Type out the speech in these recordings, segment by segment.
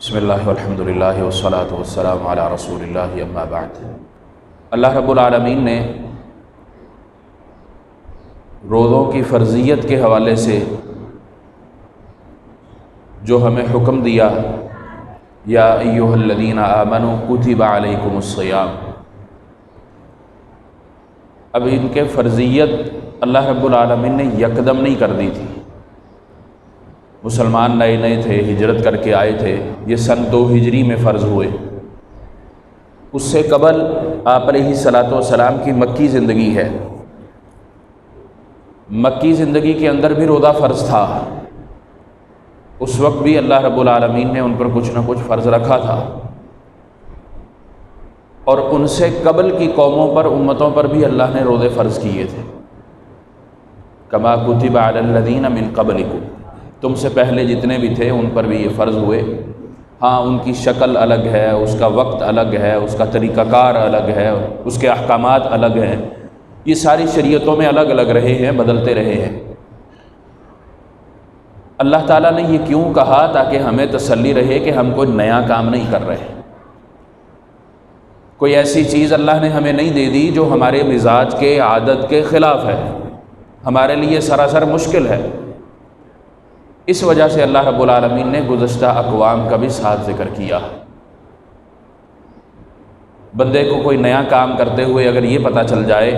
بسم اللہ والحمد للہ والصلاة والسلام علی رسول اللہ اما بعد۔ اللہ رب العالمین نے روزوں کی فرضیت کے حوالے سے جو ہمیں حکم دیا، یا ایھا الذین آمنوا کتب علیکم الصیام، اب ان کے فرضیت اللہ رب العالمین نے یکدم نہیں کر دی تھی۔ مسلمان نئے نئے تھے، ہجرت کر کے آئے تھے، یہ سن 2 ہجری میں فرض ہوئے۔ اس سے قبل آپ علیہ الصلاۃ والسلام کی مکی زندگی ہے۔ مکی زندگی کے اندر بھی روزہ فرض تھا، اس وقت بھی اللہ رب العالمین نے ان پر کچھ نہ کچھ فرض رکھا تھا، اور ان سے قبل کی قوموں پر، امتوں پر بھی اللہ نے روزے فرض کیے تھے۔ کما کتب علی الذین من قبلکم، تم سے پہلے جتنے بھی تھے ان پر بھی یہ فرض ہوئے۔ ہاں، ان کی شکل الگ ہے، اس کا وقت الگ ہے، اس کا طریقہ کار الگ ہے، اس کے احکامات الگ ہیں، یہ ساری شریعتوں میں الگ الگ رہے ہیں، بدلتے رہے ہیں۔ اللہ تعالیٰ نے یہ کیوں کہا؟ تاکہ ہمیں تسلی رہے کہ ہم کوئی نیا کام نہیں کر رہے، کوئی ایسی چیز اللہ نے ہمیں نہیں دے دی جو ہمارے مزاج کے، عادت کے خلاف ہے، ہمارے لیے سراسر مشکل ہے۔ اس وجہ سے اللہ رب العالمین نے گزشتہ اقوام کا بھی ساتھ ذکر کیا۔ بندے کو کوئی نیا کام کرتے ہوئے اگر یہ پتہ چل جائے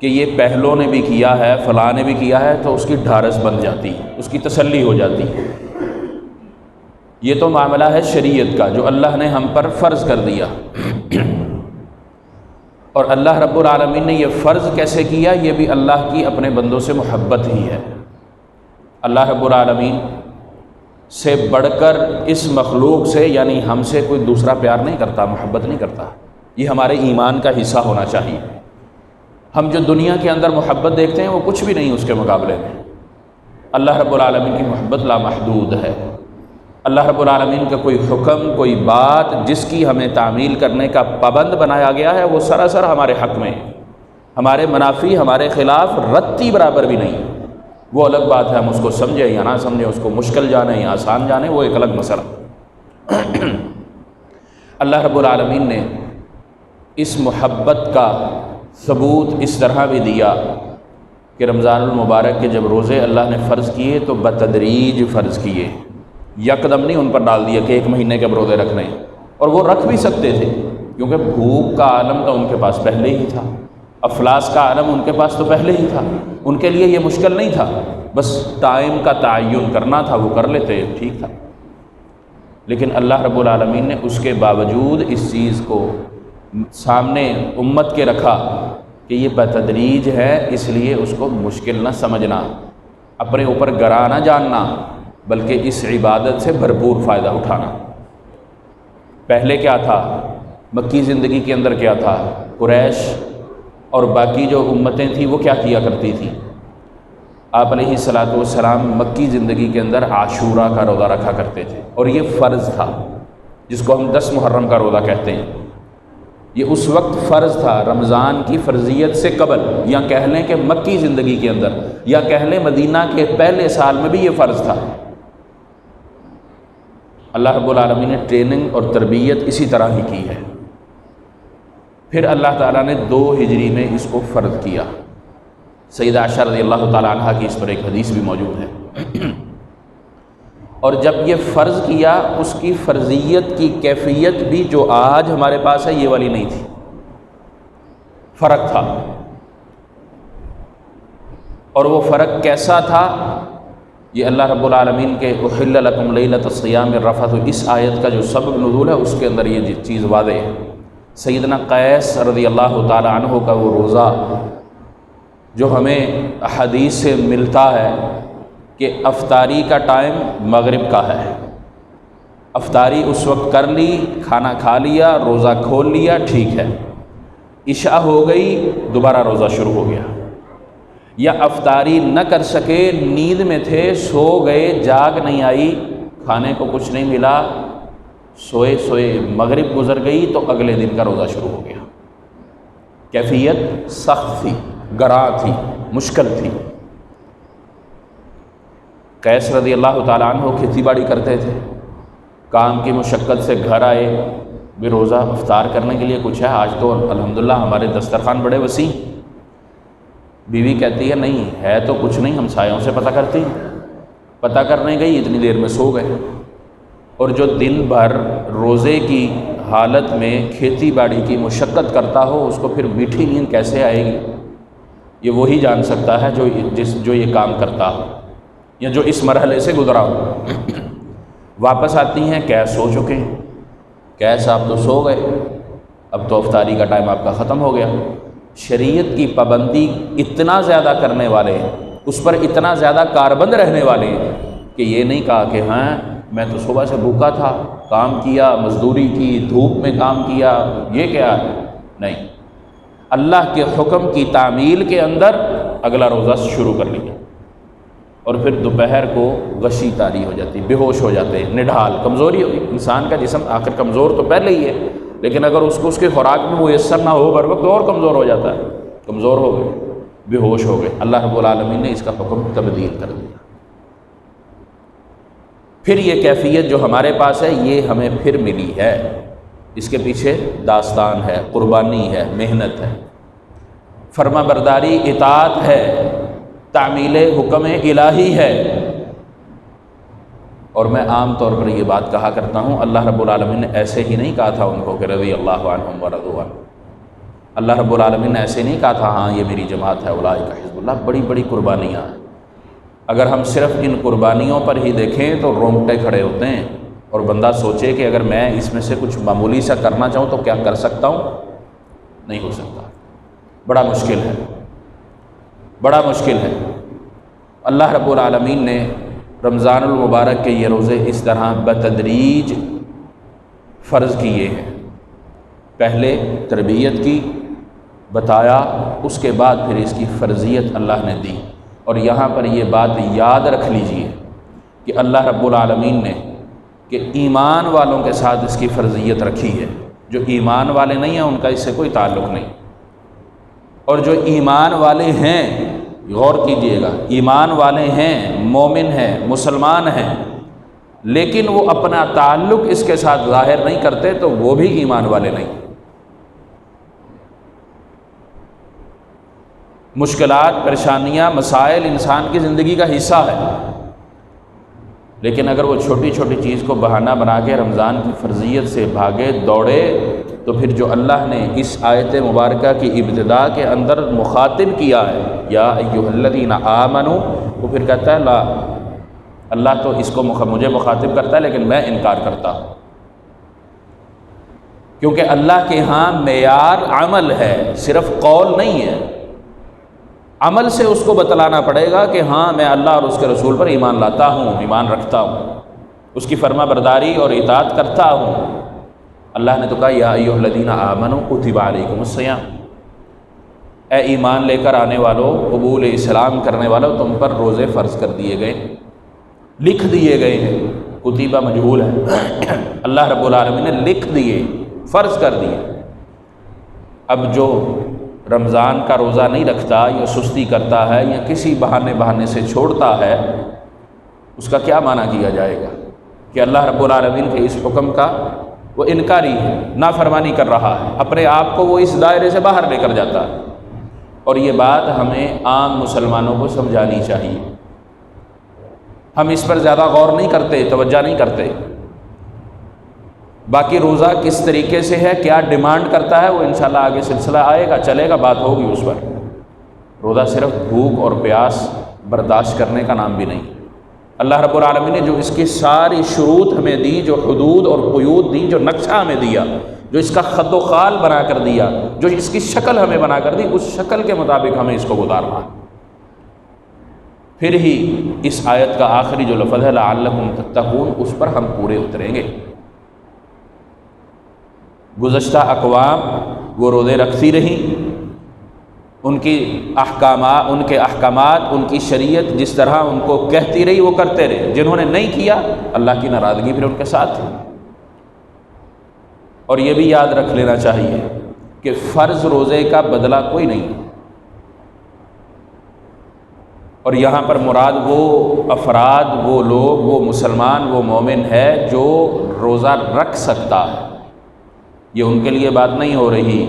کہ یہ پہلوں نے بھی کیا ہے، فلاں نے بھی کیا ہے، تو اس کی ڈھارس بن جاتی، اس کی تسلی ہو جاتی۔ یہ تو معاملہ ہے شریعت کا جو اللہ نے ہم پر فرض کر دیا، اور اللہ رب العالمین نے یہ فرض کیسے کیا؟ یہ بھی اللہ کی اپنے بندوں سے محبت ہی ہے۔ اللہ رب العالمین سے بڑھ کر اس مخلوق سے، یعنی ہم سے، کوئی دوسرا پیار نہیں کرتا، محبت نہیں کرتا۔ یہ ہمارے ایمان کا حصہ ہونا چاہیے۔ ہم جو دنیا کے اندر محبت دیکھتے ہیں وہ کچھ بھی نہیں اس کے مقابلے میں۔ اللہ رب العالمین کی محبت لامحدود ہے۔ اللہ رب العالمین کا کوئی حکم، کوئی بات جس کی ہمیں تعمیل کرنے کا پابند بنایا گیا ہے، وہ سراسر ہمارے حق میں، ہمارے منافی، ہمارے خلاف رتی برابر بھی نہیں۔ وہ الگ بات ہے، ہم اس کو سمجھیں یا نہ سمجھیں، اس کو مشکل جانیں یا آسان جانیں، وہ ایک الگ مسئلہ۔ اللہ رب العالمین نے اس محبت کا ثبوت اس طرح بھی دیا کہ رمضان المبارک کے جب روزے اللہ نے فرض کیے تو بتدریج فرض کیے، یکدم نہیں ان پر ڈال دیا کہ 1 مہینے کے اب روزے رکھنے، اور وہ رکھ بھی سکتے تھے کیونکہ بھوک کا عالم تو ان کے پاس پہلے ہی تھا، افلاس کا عالم ان کے پاس تو پہلے ہی تھا، ان کے لیے یہ مشکل نہیں تھا، بس ٹائم کا تعین کرنا تھا، وہ کر لیتے، ٹھیک تھا۔ لیکن اللہ رب العالمین نے اس کے باوجود اس چیز کو سامنے امت کے رکھا کہ یہ بتدریج ہے، اس لیے اس کو مشکل نہ سمجھنا، اپنے اوپر گراں نہ جاننا، بلکہ اس عبادت سے بھرپور فائدہ اٹھانا۔ پہلے کیا تھا؟ مکی زندگی کے اندر کیا تھا؟ قریش اور باقی جو امتیں تھیں وہ کیا کیا کرتی تھیں؟ آپ علیہ الصلاۃ والسلام مکی زندگی کے اندر عاشوراء کا روزہ رکھا کرتے تھے، اور یہ فرض تھا، جس کو ہم 10 محرم کا روزہ کہتے ہیں۔ یہ اس وقت فرض تھا، رمضان کی فرضیت سے قبل، یا کہہ لیں کہ مکی زندگی کے اندر، یا کہہ لیں مدینہ کے پہلے سال میں بھی یہ فرض تھا۔ اللہ رب العالمین نے ٹریننگ اور تربیت اسی طرح ہی کی ہے۔ پھر اللہ تعالیٰ نے 2 ہجری میں اس کو فرض کیا۔ سیدہ عائشہ رضی اللہ تعالیٰ عنہ کی اس پر ایک حدیث بھی موجود ہے۔ اور جب یہ فرض کیا، اس کی فرضیت کی کیفیت بھی جو آج ہمارے پاس ہے یہ والی نہیں تھی، فرق تھا۔ اور وہ فرق کیسا تھا؟ یہ اللہ رب العالمین کے احل لکم لیلۃ الصیام الرفث، اس آیت کا جو سبب نزول ہے اس کے اندر یہ چیز واضح ہے۔ سیدنا قیس رضی اللہ تعالی عنہ کا وہ روزہ جو ہمیں احادیث سے ملتا ہے کہ افطاری کا ٹائم مغرب کا ہے، افطاری اس وقت کر لی، کھانا کھا لیا، روزہ کھول لیا، ٹھیک ہے، عشاء ہو گئی، دوبارہ روزہ شروع ہو گیا۔ یا افطاری نہ کر سکے، نیند میں تھے، سو گئے، جاگ نہیں آئی، کھانے کو کچھ نہیں ملا، سوئے سوئے مغرب گزر گئی تو اگلے دن کا روزہ شروع ہو گیا۔ کیفیت سخت تھی، گراں تھی، مشکل تھی۔ قیس رضی اللہ تعالیٰ عنہ کھیتی باڑی کرتے تھے، کام کی مشقت سے گھر آئے، بھی روزہ افطار کرنے کے لیے کچھ ہے؟ آج تو الحمدللہ ہمارے دسترخوان بڑے وسیع۔ بیوی کہتی ہے نہیں ہے تو کچھ نہیں، ہمسایوں سے پتہ کرتی، پتہ کرنے گئی اتنی دیر میں سو گئے۔ اور جو دن بھر روزے کی حالت میں کھیتی باڑی کی مشقت کرتا ہو، اس کو پھر میٹھی نیند کیسے آئے گی؟ یہ وہی جان سکتا ہے جو یہ کام کرتا ہو یا جو اس مرحلے سے گزرا ہو۔ واپس آتی ہیں، کیس سو چکے ہیں، کیس آپ تو سو گئے، اب تو افطاری کا ٹائم آپ کا ختم ہو گیا۔ شریعت کی پابندی اتنا زیادہ کرنے والے ہیں، اس پر اتنا زیادہ کاربند رہنے والے ہیں کہ یہ نہیں کہا کہ ہاں میں تو صبح سے بھوکا تھا، کام کیا، مزدوری کی، دھوپ میں کام کیا، یہ کیا ہے؟ نہیں، اللہ کے حکم کی تعمیل کے اندر اگلا روزہ شروع کر لیا، اور پھر دوپہر کو غشی طاری ہو جاتی، بے ہوش ہو جاتے ہیں، نڈھال، کمزوری ہوگی۔ انسان کا جسم آخر کمزور تو پہلے ہی ہے، لیکن اگر اس کو اس کے خوراک میں میسر نہ ہو بر وقت اور کمزور ہو جاتا ہے، کمزور ہو گئے، بے ہوش ہو گئے۔ اللہ رب العالمین نے اس کا حکم تبدیل کر دیا۔ پھر یہ کیفیت جو ہمارے پاس ہے یہ ہمیں پھر ملی ہے، اس کے پیچھے داستان ہے، قربانی ہے، محنت ہے، فرما برداری، اطاعت ہے، تعمیل حکم الہی ہے۔ اور میں عام طور پر یہ بات کہا کرتا ہوں، اللہ رب العالمین نے ایسے ہی نہیں کہا تھا ان کو کہ رضی اللہ عنہم ورضوا عنہ۔ اللہ رب العالمین نے ایسے نہیں کہا تھا ہاں یہ میری جماعت ہے، اولئک حزب اللہ۔ بڑی بڑی قربانیاں ہیں، اگر ہم صرف ان قربانیوں پر ہی دیکھیں تو رونگٹے کھڑے ہوتے ہیں، اور بندہ سوچے کہ اگر میں اس میں سے کچھ معمولی سا کرنا چاہوں تو کیا کر سکتا ہوں؟ نہیں ہو سکتا، بڑا مشکل ہے، بڑا مشکل ہے۔ اللہ رب العالمین نے رمضان المبارک کے یہ روزے اس طرح بتدریج فرض کیے ہیں، پہلے تربیت کی، بتایا، اس کے بعد پھر اس کی فرضیت اللہ نے دی۔ اور یہاں پر یہ بات یاد رکھ لیجئے کہ اللہ رب العالمین نے کہ ایمان والوں کے ساتھ اس کی فرضیت رکھی ہے، جو ایمان والے نہیں ہیں ان کا اس سے کوئی تعلق نہیں، اور جو ایمان والے ہیں، غور کیجئے گا، ایمان والے ہیں، مومن ہیں، مسلمان ہیں، لیکن وہ اپنا تعلق اس کے ساتھ ظاہر نہیں کرتے تو وہ بھی ایمان والے نہیں۔ مشکلات، پریشانیاں، مسائل انسان کی زندگی کا حصہ ہے، لیکن اگر وہ چھوٹی چھوٹی چیز کو بہانہ بنا کے رمضان کی فرضیت سے بھاگے دوڑے تو پھر جو اللہ نے اس آیت مبارکہ کی ابتدا کے اندر مخاطب کیا ہے یا ایھا الذین آمنوا، وہ پھر کہتا ہے لا، اللہ تو اس کو مجھے مخاطب کرتا ہے لیکن میں انکار کرتا ہوں، کیونکہ اللہ کے ہاں معیار عمل ہے، صرف قول نہیں ہے۔ عمل سے اس کو بتلانا پڑے گا کہ ہاں میں اللہ اور اس کے رسول پر ایمان لاتا ہوں، ایمان رکھتا ہوں، اس کی فرما برداری اور اطاعت کرتا ہوں۔ اللہ نے تو کہا یا ایھا الذین آمنوا کتب علیکم الصیام، اے ایمان لے کر آنے والوں، قبول اسلام کرنے والوں، تم پر روزے فرض کر دیے گئے، لکھ دیے گئے ہیں۔ کتیبہ مجہول ہے، اللہ رب العالمین نے لکھ دیے، فرض کر دیے۔ اب جو رمضان کا روزہ نہیں رکھتا یا سستی کرتا ہے یا کسی بہانے سے چھوڑتا ہے، اس کا کیا معنی کیا جائے گا کہ اللہ رب العالمین کے اس حکم کا وہ انکاری ہے، نافرمانی کر رہا ہے، اپنے آپ کو وہ اس دائرے سے باہر لے کر جاتا ہے۔ اور یہ بات ہمیں عام مسلمانوں کو سمجھانی چاہیے، ہم اس پر زیادہ غور نہیں کرتے، توجہ نہیں کرتے۔ باقی روزہ کس طریقے سے ہے، کیا ڈیمانڈ کرتا ہے، وہ انشاءاللہ آگے سلسلہ آئے گا، چلے گا، بات ہوگی اس پر۔ روزہ صرف بھوک اور پیاس برداشت کرنے کا نام بھی نہیں۔ اللہ رب العالمین نے جو اس کی ساری شروط ہمیں دی، جو حدود اور قیود دی، جو نقشہ ہمیں دیا، جو اس کا خط و خال بنا کر دیا، جو اس کی شکل ہمیں بنا کر دی، اس شکل کے مطابق ہمیں اس کو گزارنا ہے۔ پھر ہی اس آیت کا آخری جو لفظ ہے لعلکم تتقون، اس پر ہم پورے اتریں گے۔ گزشتہ اقوام وہ روزے رکھتی رہیں، ان کے احکامات، ان کی شریعت جس طرح ان کو کہتی رہی وہ کرتے رہے، جنہوں نے نہیں کیا اللہ کی ناراضگی پھر ان کے ساتھ تھی۔ اور یہ بھی یاد رکھ لینا چاہیے کہ فرض روزے کا بدلہ کوئی نہیں، اور یہاں پر مراد وہ افراد، وہ لوگ، وہ مسلمان، وہ مومن ہے جو روزہ رکھ سکتا ہے، یہ ان کے لیے بات نہیں ہو رہی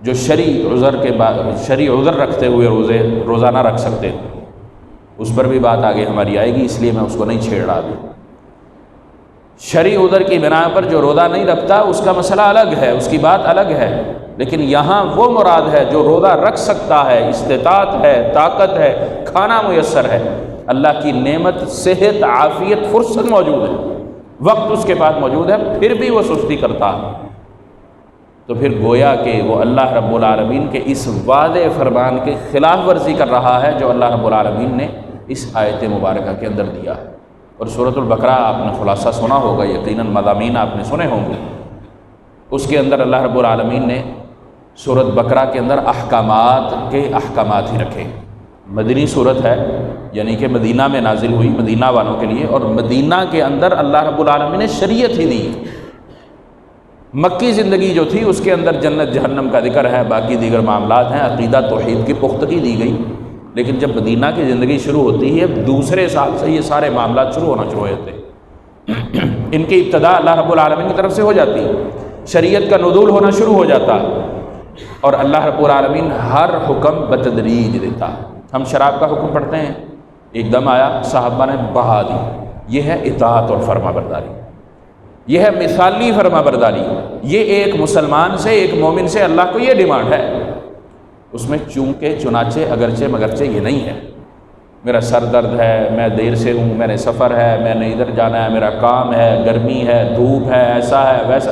جو شرعی عذر رکھتے ہوئے روزہ نہ رکھ سکتے، اس پر بھی بات آگے ہماری آئے گی، اس لیے میں اس کو نہیں چھیڑ رہا ابھی۔ شرعی عذر کی بنا پر جو روزہ نہیں رکھتا اس کا مسئلہ الگ ہے، اس کی بات الگ ہے، لیکن یہاں وہ مراد ہے جو روزہ رکھ سکتا ہے، استطاعت ہے، طاقت ہے، کھانا میسر ہے، اللہ کی نعمت، صحت، عافیت، فرصت موجود ہے، وقت اس کے پاس موجود ہے، پھر بھی وہ سستی کرتا ہے، تو پھر گویا کہ وہ اللہ رب العالمین کے اس وعدے فرمان کے خلاف ورزی کر رہا ہے جو اللہ رب العالمین نے اس آیت مبارکہ کے اندر دیا ہے۔ اور سورۃ البقرہ آپ نے خلاصہ سنا ہوگا، یقیناً مضامین آپ نے سنے ہوں گے، اس کے اندر اللہ رب العالمین نے سورۃ بقرہ کے اندر احکامات کے احکامات ہی رکھے۔ مدنی صورت ہے، یعنی کہ مدینہ میں نازل ہوئی، مدینہ والوں کے لیے، اور مدینہ کے اندر اللہ رب العالمین نے شریعت ہی دی۔ مکی زندگی جو تھی اس کے اندر جنت جہنم کا ذکر ہے، باقی دیگر معاملات ہیں، عقیدہ توحید کی پختگی دی گئی، لیکن جب مدینہ کی زندگی شروع ہوتی ہے دوسرے سال سے یہ سارے معاملات شروع ہونا شروع ہوتے ہیں، ان کی ابتدا اللہ رب العالمین کی طرف سے ہو جاتی ہے، شریعت کا نزول ہونا شروع ہو جاتا ہے، اور اللہ رب العالمین ہر حکم بتدریج دیتا ہے۔ ہم شراب کا حکم پڑھتے ہیں، ایک دم آیا، صحابہ نے بہا دی، یہ ہے اطاعت اور فرما برداری، یہ ہے مثالی فرما برداری، یہ ایک مسلمان سے، ایک مومن سے اللہ کو یہ ڈیمانڈ ہے۔ اس میں چونکہ چنانچہ اگرچہ مگرچہ یہ نہیں ہے، میرا سر درد ہے، میں دیر سے ہوں، میرے سفر ہے، میں نے ادھر جانا ہے، میرا کام ہے، گرمی ہے، دھوپ ہے، ایسا ہے ویسا،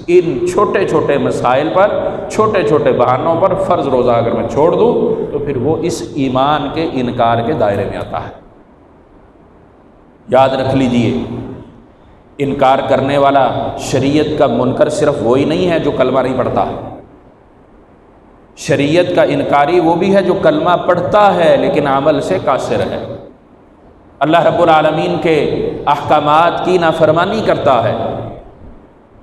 ان چھوٹے چھوٹے مسائل پر، چھوٹے چھوٹے بہانوں پر فرض روزہ اگر میں چھوڑ دوں تو پھر وہ اس ایمان کے انکار کے دائرے میں آتا ہے۔ یاد رکھ لیجئے، انکار کرنے والا شریعت کا منکر صرف وہی نہیں ہے جو کلمہ نہیں پڑھتا، شریعت کا انکاری وہ بھی ہے جو کلمہ پڑھتا ہے لیکن عمل سے قاصر ہے، اللہ رب العالمین کے احکامات کی نافرمانی کرتا ہے،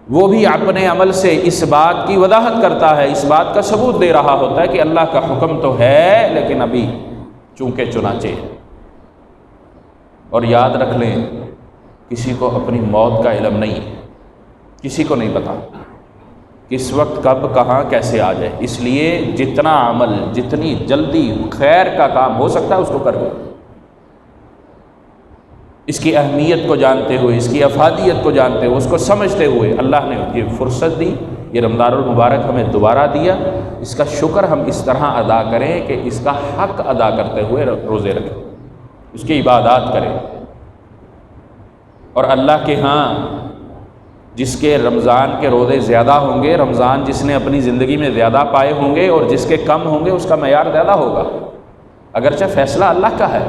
وہ بھی اپنے عمل سے اس بات کی وضاحت کرتا ہے، اس بات کا ثبوت دے رہا ہوتا ہے کہ اللہ کا حکم تو ہے لیکن ابھی چونکہ چنانچہ ہے۔ اور یاد رکھ لیں، کسی کو اپنی موت کا علم نہیں ہے، کسی کو نہیں پتا کس وقت کب کہاں کیسے آ جائے، اس لیے جتنا عمل، جتنی جلدی خیر کا کام ہو سکتا ہے اس کو کر لو، اس کی اہمیت کو جانتے ہوئے، اس کی افادیت کو جانتے ہوئے، اس کو سمجھتے ہوئے اللہ نے یہ فرصت دی، یہ رمضان المبارک ہمیں دوبارہ دیا، اس کا شکر ہم اس طرح ادا کریں کہ اس کا حق ادا کرتے ہوئے روزے رکھیں، اس کی عبادات کریں۔ اور اللہ کے ہاں جس کے رمضان کے روزے زیادہ ہوں گے، رمضان جس نے اپنی زندگی میں زیادہ پائے ہوں گے، اور جس کے کم ہوں گے اس کا معیار زیادہ ہوگا، اگرچہ فیصلہ اللہ کا ہے،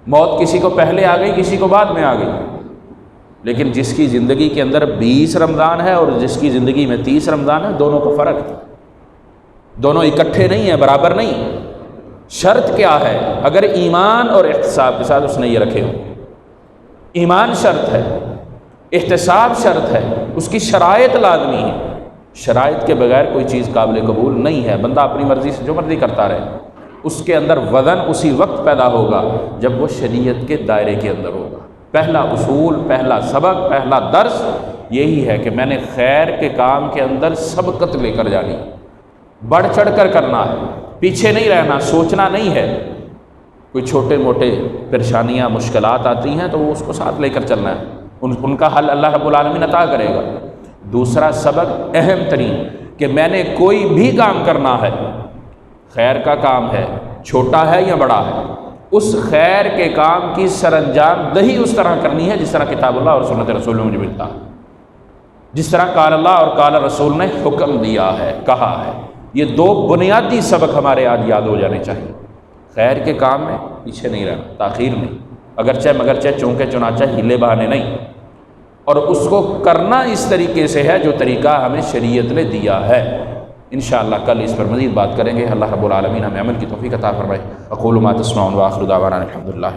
موت کسی کو پہلے آ گئی، کسی کو بعد میں آ گئی، لیکن جس کی زندگی کے اندر 20 رمضان ہے اور جس کی زندگی میں 30 رمضان ہے، دونوں کا فرق ہے، دونوں اکٹھے نہیں ہیں، برابر نہیں۔ شرط کیا ہے؟ اگر ایمان اور احتساب کے ساتھ اس نے یہ رکھے ہوں، ایمان شرط ہے، احتساب شرط ہے، اس کی شرائط لازمی ہے، شرائط کے بغیر کوئی چیز قابل قبول نہیں ہے، بندہ اپنی مرضی سے جو مرضی کرتا رہے، اس کے اندر وزن اسی وقت پیدا ہوگا جب وہ شریعت کے دائرے کے اندر ہوگا۔ پہلا اصول، پہلا سبق، پہلا درس یہی ہے کہ میں نے خیر کے کام کے اندر سبقت لے کر جانی، بڑھ چڑھ کر کرنا ہے، پیچھے نہیں رہنا، سوچنا نہیں ہے، کوئی چھوٹے موٹے پریشانیاں مشکلات آتی ہیں تو وہ اس کو ساتھ لے کر چلنا ہے، ان کا حل اللہ رب العالمین عطا کرے گا۔ دوسرا سبق اہم ترین کہ میں نے کوئی بھی کام کرنا ہے، خیر کا کام ہے، چھوٹا ہے یا بڑا ہے، اس خیر کے کام کی سر انجام دہی اس طرح کرنی ہے جس طرح کتاب اللہ اور سنت رسول میں مجھے ملتا ہے، جس طرح قال اللہ اور قال رسول نے حکم دیا ہے، کہا ہے۔ یہ دو بنیادی سبق ہمارے آج یاد ہو جانے چاہیے، خیر کے کام میں پیچھے نہیں رہنا، تاخیر نہیں، اگرچہ مگرچہ چونکہ چنانچہ ہیلے بہانے نہیں، اور اس کو کرنا اس طریقے سے ہے جو طریقہ ہمیں شریعت نے دیا ہے۔ انشاءاللہ کل اس پر مزید بات کریں گے۔ اللہ رب العالمین ہمیں عمل کی توفیق عطا فرمائے۔ اقول ما تسمعون وآخر دعوانا الحمدللہ۔